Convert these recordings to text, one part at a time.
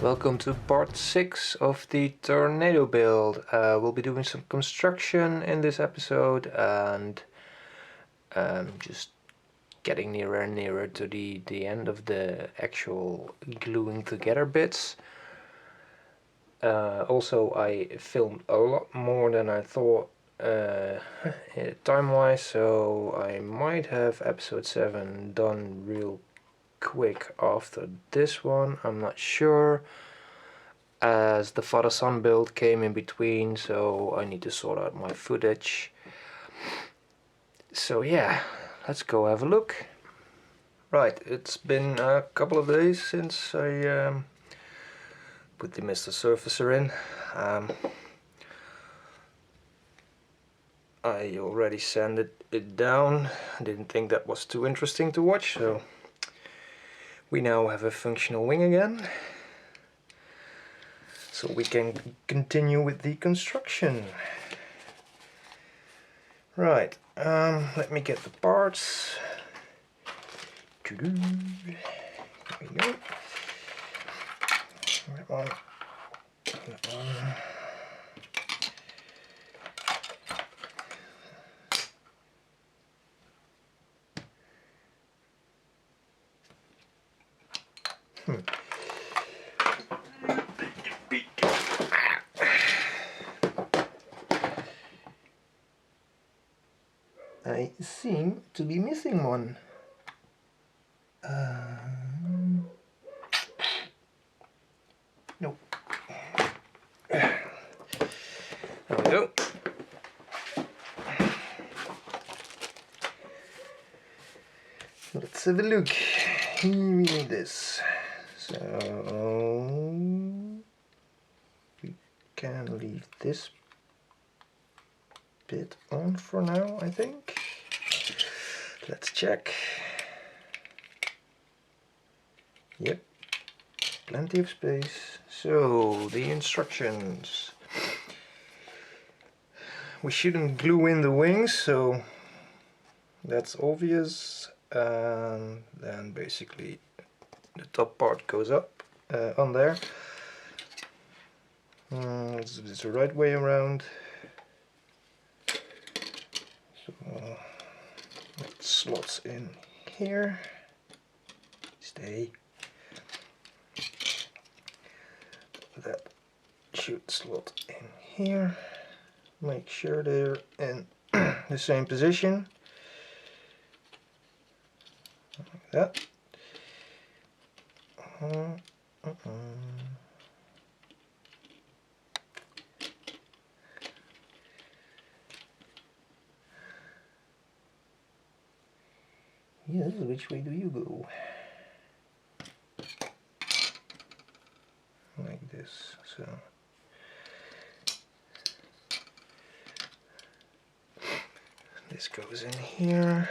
Welcome to part 6 of the Tornado build. We'll be doing some construction in this episode and just getting nearer and nearer to the end of the actual gluing together bits. Also, I filmed a lot more than I thought time-wise, so I might have episode 7 done real quick after this one. I'm not sure, as the father-son build came in between, so I need to sort out my footage. So yeah, let's go have a look. Right, it's been a couple of days since I put the Mr. Surfacer in. I already sanded it down. I didn't think that was too interesting to watch, so we now have a functional wing again. So we can continue with the construction. Right, let me get the parts. There we go. That one. That one. I seem to be missing one. Nope. There we go. Let's have a look. Here we need this. So we can leave this bit on for now, I think. Let's check. Yep, plenty of space. So the instructions. We shouldn't glue in the wings, so that's obvious. And then basically the top part goes up on there. It's the right way around. So it slots in here. Stay. That should slot in here. Make sure they're in the same position. Like that. Yes, which way do you go? Like this, so this goes in here.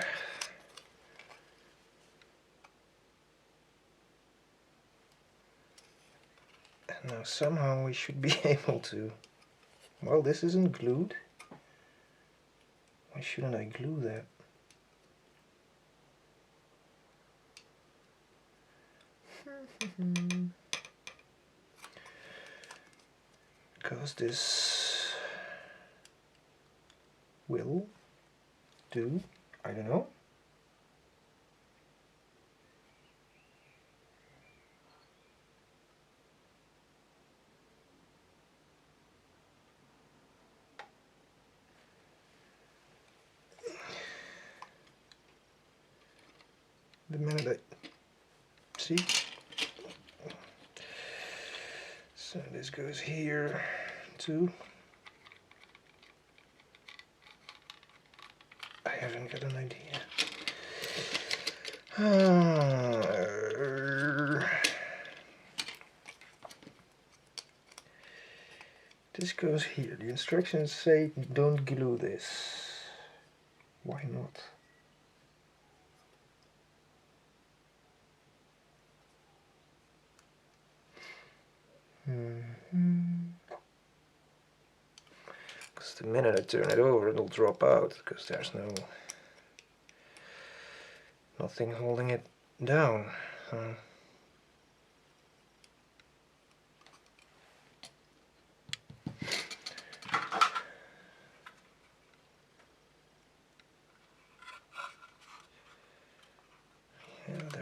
And now somehow we should be able to, well, this isn't glued. Why shouldn't I glue that? Because this will do, I don't know. The minute I see. So this goes here too. I haven't got an idea. This goes here. The instructions say don't glue this. Why not? Because the minute I turn it over, it'll drop out because there's nothing holding it down.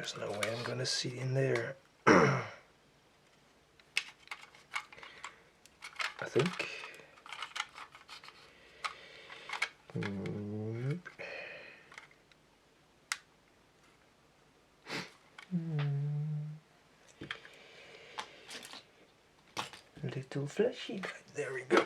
There's no way I'm gonna see in there. I think. Nope. Little fleshy guy. There we go.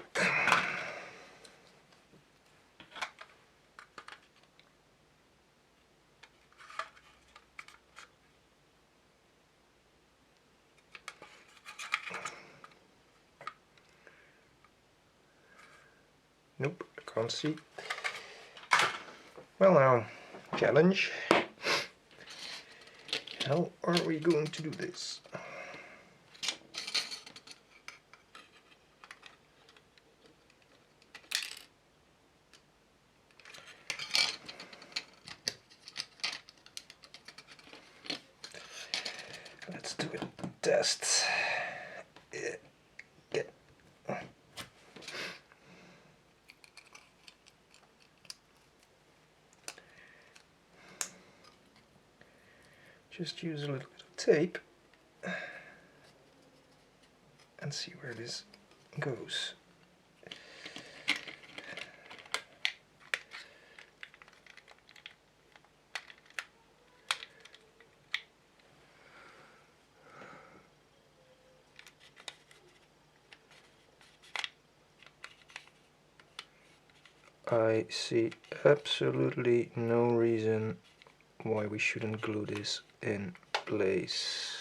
Nope, I can't see. Well now, challenge. How are we going to do this? Let's do a test. Get. Just use a little bit of tape and see where this goes. I see absolutely no reason why we shouldn't glue this in place.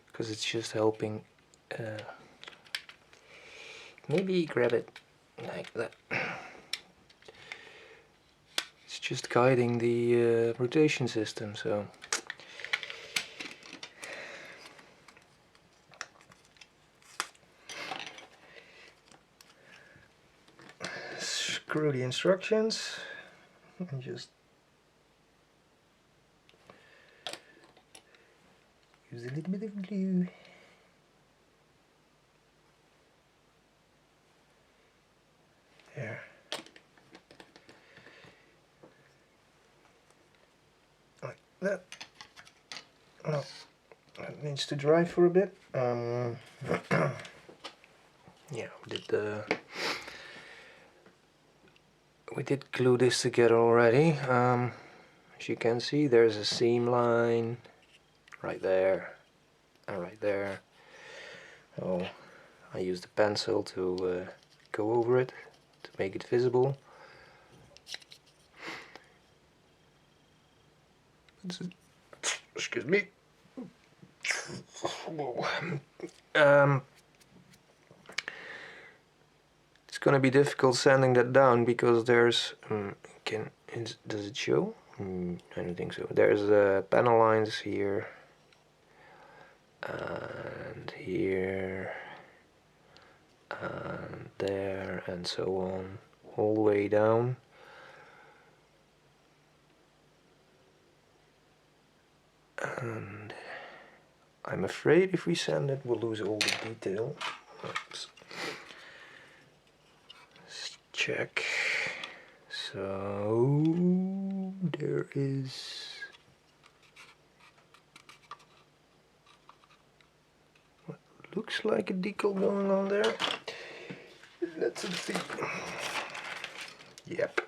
Because it's just helping. Maybe grab it like that. It's just guiding the rotation system, so. Screw the instructions and just use a little bit of glue. There. Like that. No, that needs to dry for a bit. Yeah, we did glue this together already. As you can see, there's a seam line right there and right there. Oh, I used a pencil to go over it to make it visible. Excuse me. It's gonna be difficult sanding that down because there's does it show? I don't think so. There's panel lines here and here and there and so on, all the way down. And I'm afraid if we sand it, we'll lose all the detail. Oops. Let's check. So there is what looks like a decal going on there. Let's see. Yep.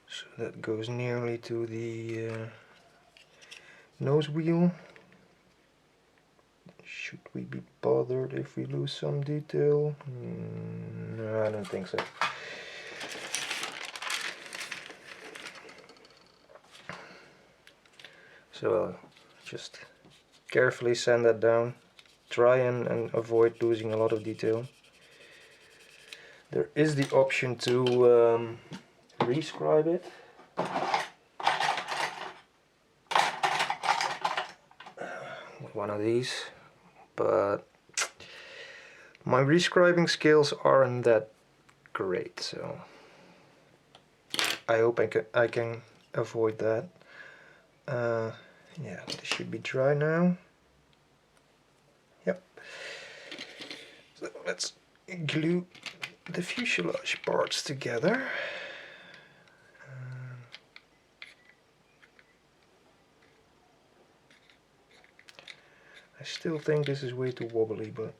So that goes nearly to the nose wheel. Should we be bothered if we lose some detail? No, I don't think so. So just carefully sand that down. Try and avoid losing a lot of detail. There is the option to rescribe it. With one of these. But my rescribing skills aren't that great, so I hope I can avoid that. Yeah, this should be dry now. Yep. So let's glue the fuselage parts together. I still think this is way too wobbly, but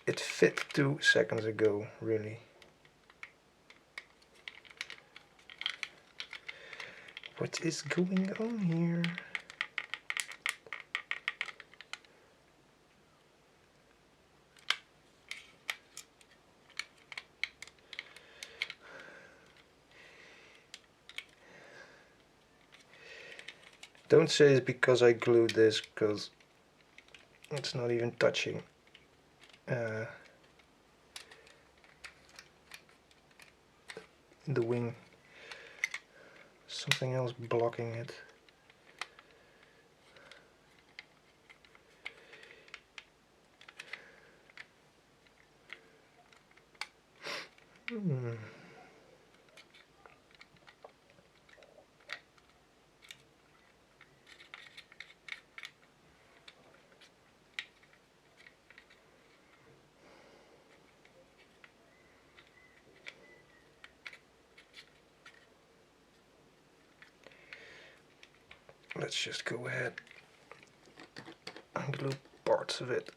it fit 2 seconds ago, really. What is going on here? Don't say it's because I glued this, because it's not even touching. The wing. Something else blocking it. Let's just go ahead and glue parts of it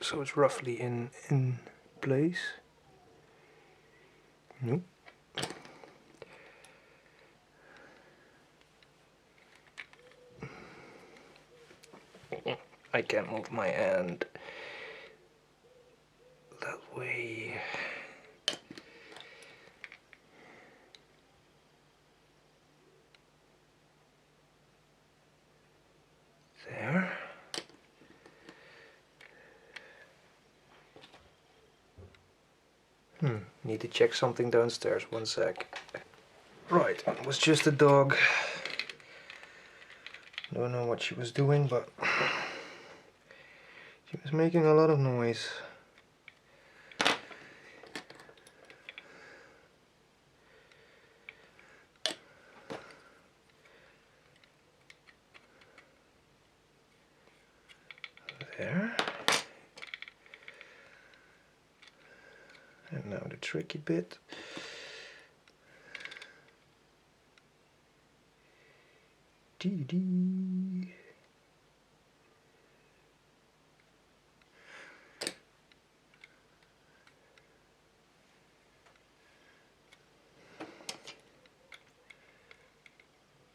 so it's roughly in place. Nope. I can't move my hand that way. There. Need to check something downstairs, 1 sec. Right, it was just a dog. Don't know what she was doing, but she was making a lot of noise. There. And now the tricky bit. Dee-dee.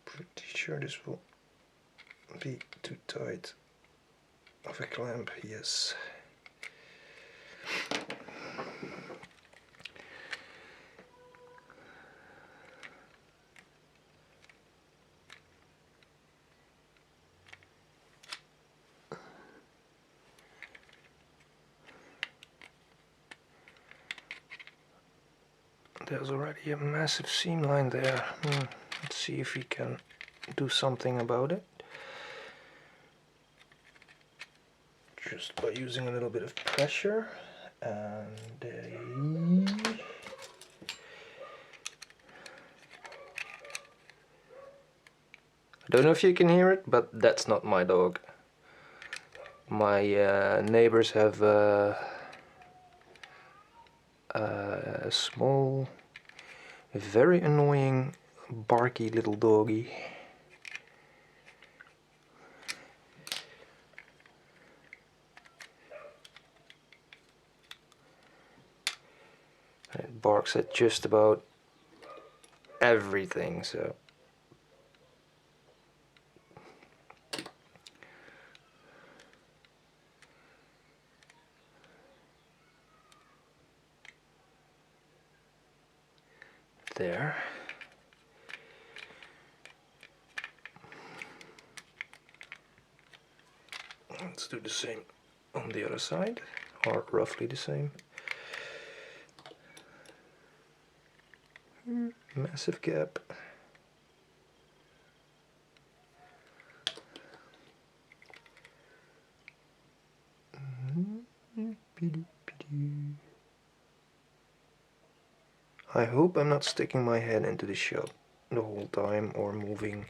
Pretty sure this will be too tight of a clamp, yes. There's already a massive seam line there. Let's see if we can do something about it. Just by using a little bit of pressure. And I don't know if you can hear it, but that's not my dog. My neighbors have a small, very annoying, barky little doggy. It barks at just about everything, so. There. Let's do the same on the other side, or roughly the same. Massive gap. I hope I'm not sticking my head into the shot the whole time or moving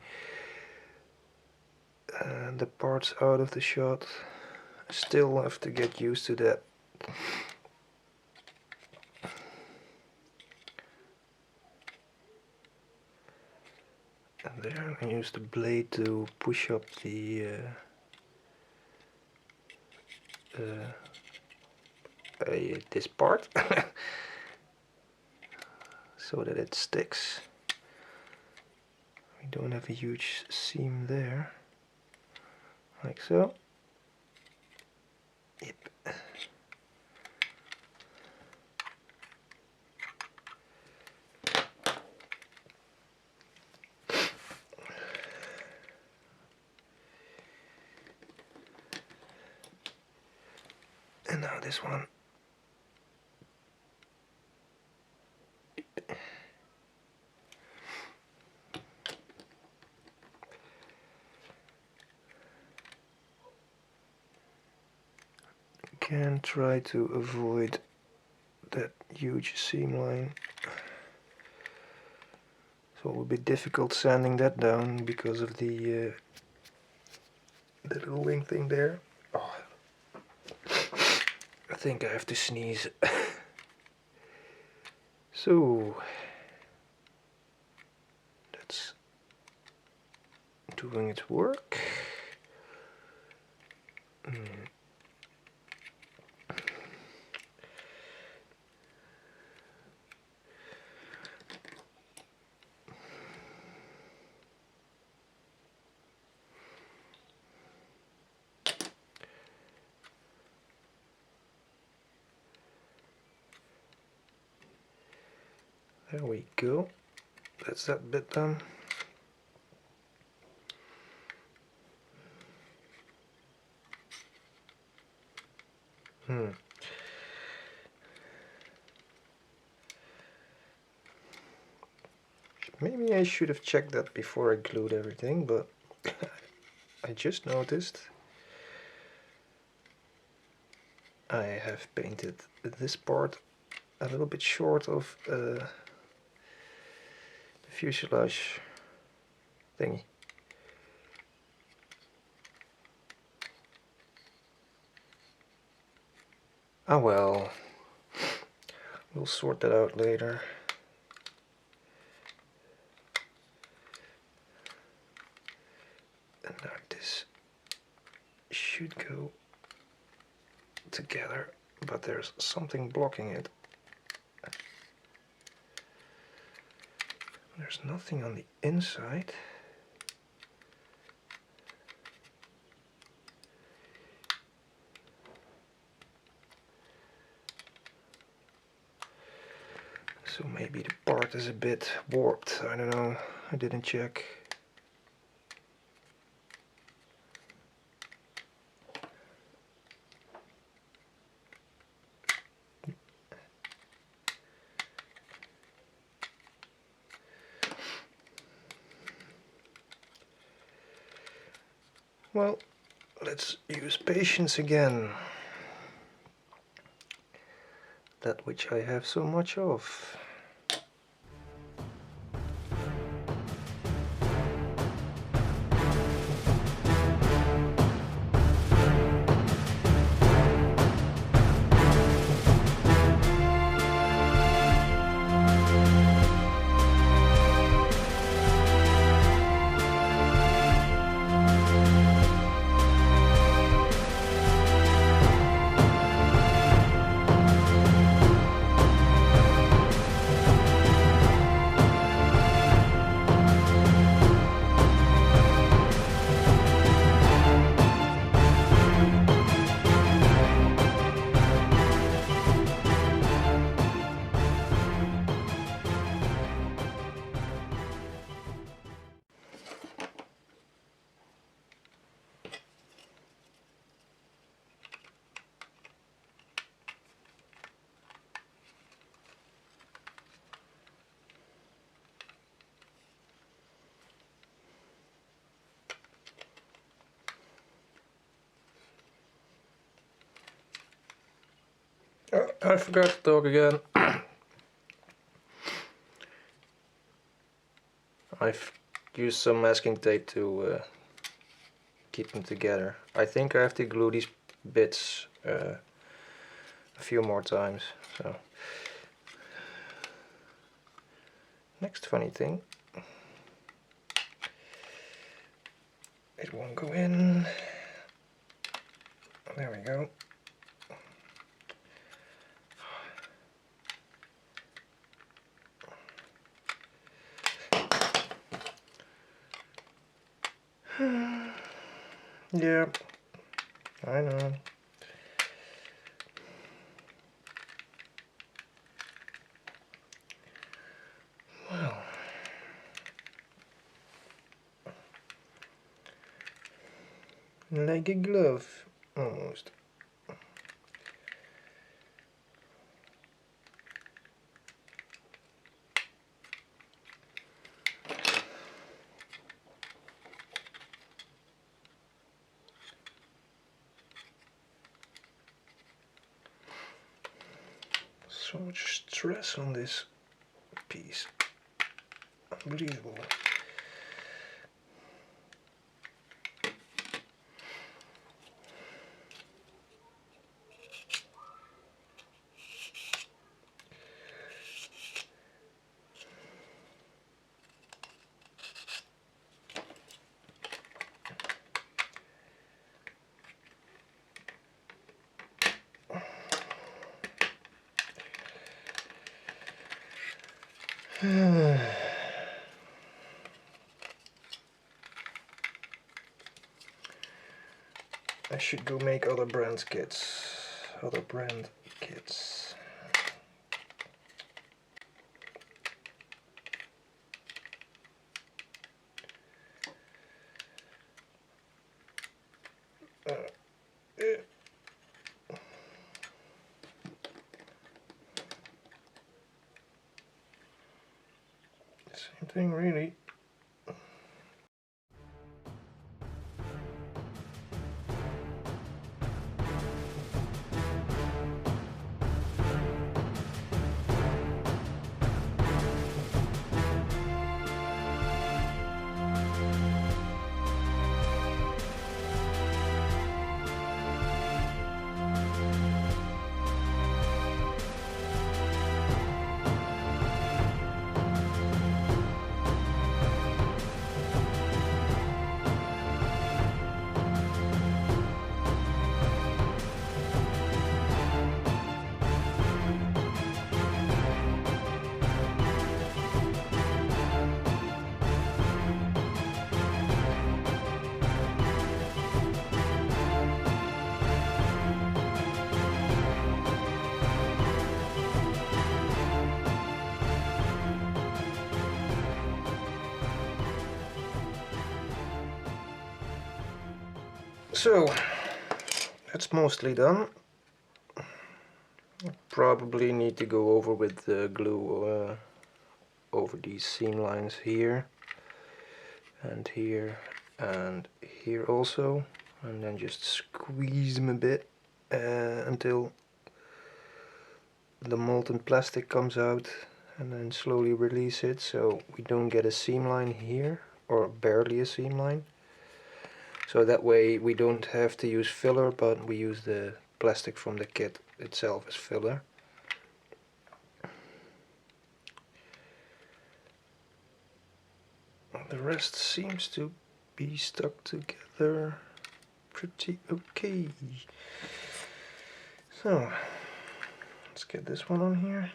the parts out of the shot. I still have to get used to that. And there I use the blade to push up the this part so that it sticks. We don't have a huge seam there, like so. Yep. And now this one. Can try to avoid that huge seam line. So it will be difficult sanding that down because of the little wing thing there. Oh. I think I have to sneeze. So that's doing its work. There we go. That's that bit done. Maybe I should have checked that before I glued everything, but I just noticed I have painted this part a little bit short of the fuselage thingy. Ah well, we'll sort that out later. And now this should go together, but there's something blocking it. There's nothing on the inside. So maybe the part is a bit warped, I don't know, I didn't check. Well, let's use patience again. That which I have so much of. Oh, I forgot to talk again. I've used some masking tape to keep them together. I think I have to glue these bits a few more times. So, next funny thing, it won't go in. There we go. Yeah, I know. Well, like a glove, almost. So much stress on this piece. Unbelievable. I should go make other brand kits. Same thing, really. So, that's mostly done. Probably need to go over with the glue over these seam lines here and here also, and then just squeeze them a bit until the molten plastic comes out, and then slowly release it so we don't get a seam line here, or barely a seam line. So that way we don't have to use filler, but we use the plastic from the kit itself as filler. The rest seems to be stuck together pretty okay. So let's get this one on here.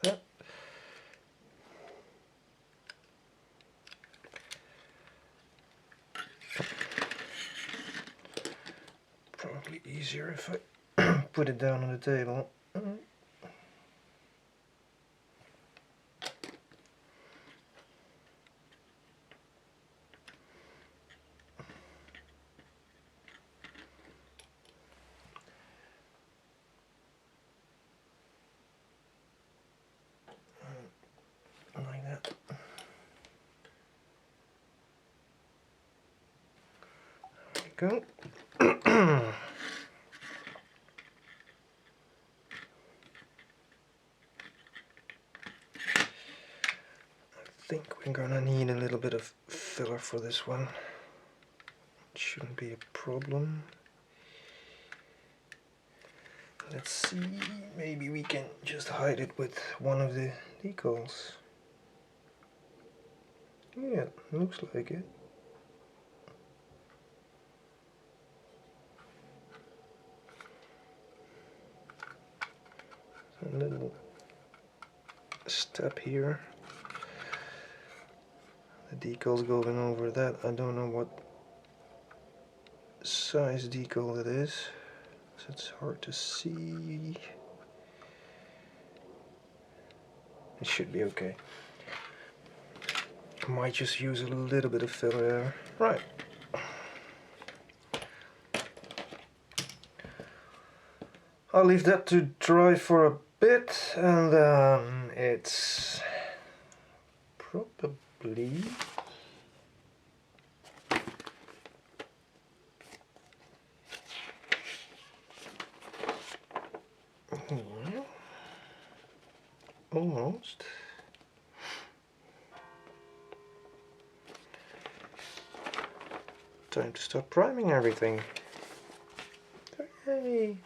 That. Probably easier if I put it down on the table. go. I think we're gonna need a little bit of filler for this one. It shouldn't be a problem. Let's see, maybe we can just hide it with one of the decals. Yeah, looks like it. A little step here. The decal's going over that. I don't know what size decal it is, so it's hard to see. It should be okay. I might just use a little bit of filler there. Right. I'll leave that to dry for a bit, and then it's probably almost time to start priming everything. Hey.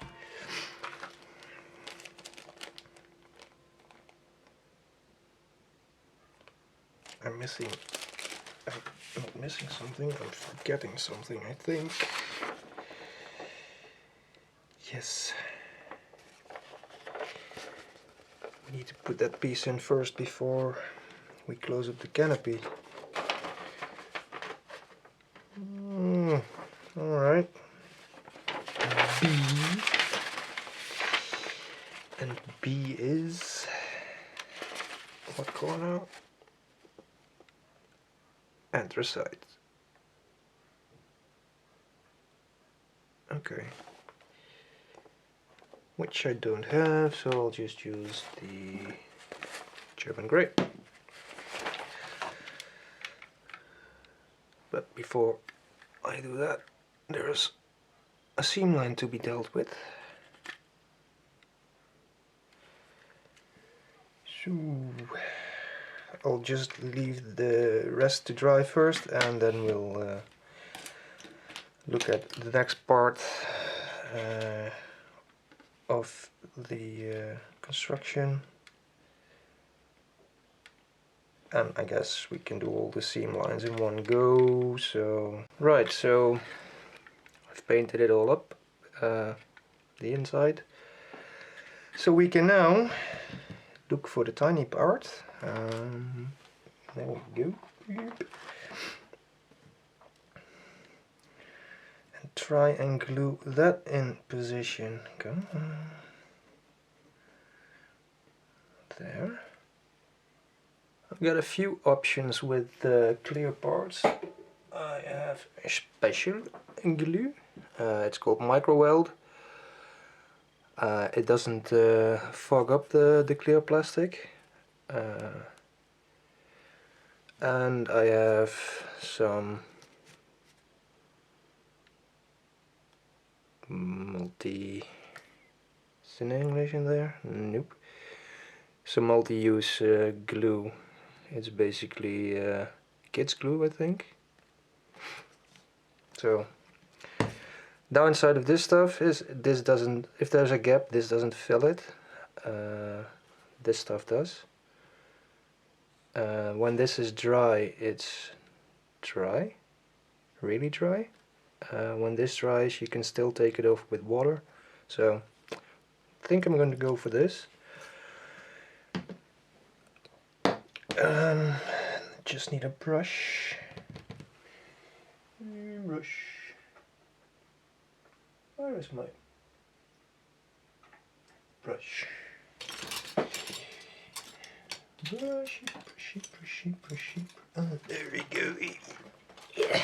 I'm not missing something, I'm forgetting something, I think. Yes. We need to put that piece in first before we close up the canopy. Alright. B. And B is... what color now? Anthracite. Okay. Which I don't have, so I'll just use the German grey. But before I do that, there's a seam line to be dealt with. So I'll just leave the rest to dry first, and then we'll look at the next part of the construction. And I guess we can do all the seam lines in one go. So right, so I've painted it all up, the inside. So we can now look for the tiny part. There we go. And try and glue that in position. Come on. There. I've got a few options with the clear parts. I have a special glue. It's called micro weld. It doesn't fog up the clear plastic. And I have some is in English in there? Nope. Some multi-use glue. It's basically kids glue, I think. So downside of this stuff is this doesn't, if there's a gap, this doesn't fill it. This stuff does. When this is dry, it's dry, really dry. When this dries, you can still take it off with water. So I think I'm going to go for this. Just need a brush. Where is my brush? Brushy. Oh, there we go. Yeah.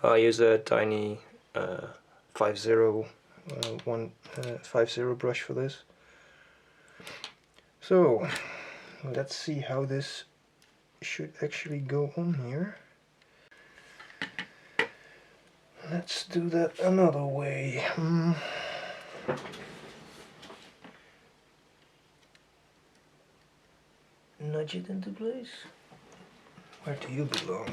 I use a tiny 50 brush for this. So let's see how this should actually go on here. Let's do that another way. Nudge it into place. Where do you belong?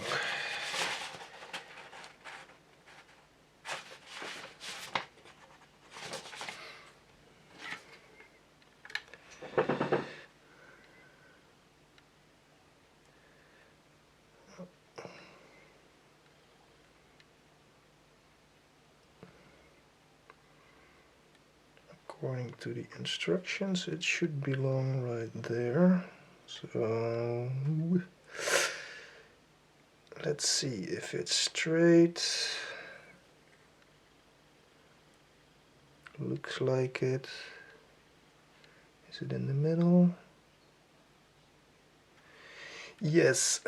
According to the instructions, it should belong right there. So let's see if it's straight. Looks like it. Is it in the middle? Yes.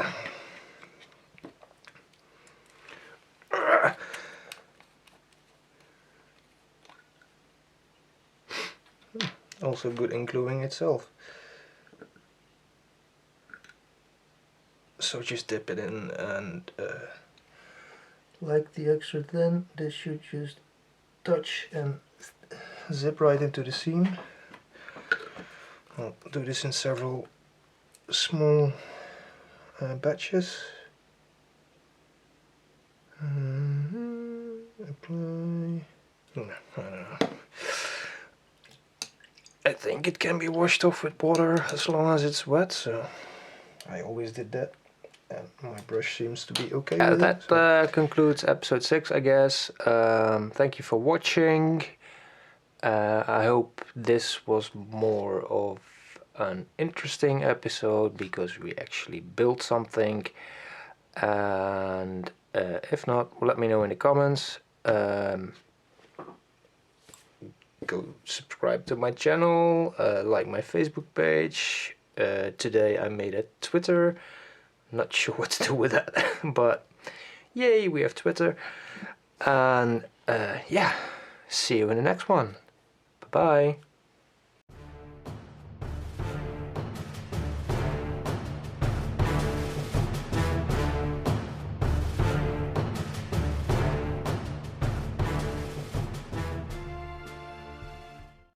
Also good in gluing itself. So just dip it in and like the extra thin, this should just touch and zip right into the seam. I'll do this in several small batches. Apply. I don't know. I think it can be washed off with water as long as it's wet, so I always did that. And my brush seems to be okay with that it. So. concludes episode 6, I guess. Thank you for watching. I hope this was more of an interesting episode because we actually built something. And if not, let me know in the comments. Go subscribe to my channel, like my Facebook page. Today I made a Twitter. Not sure what to do with that, but yay, we have Twitter. And yeah, see you in the next one. Bye bye.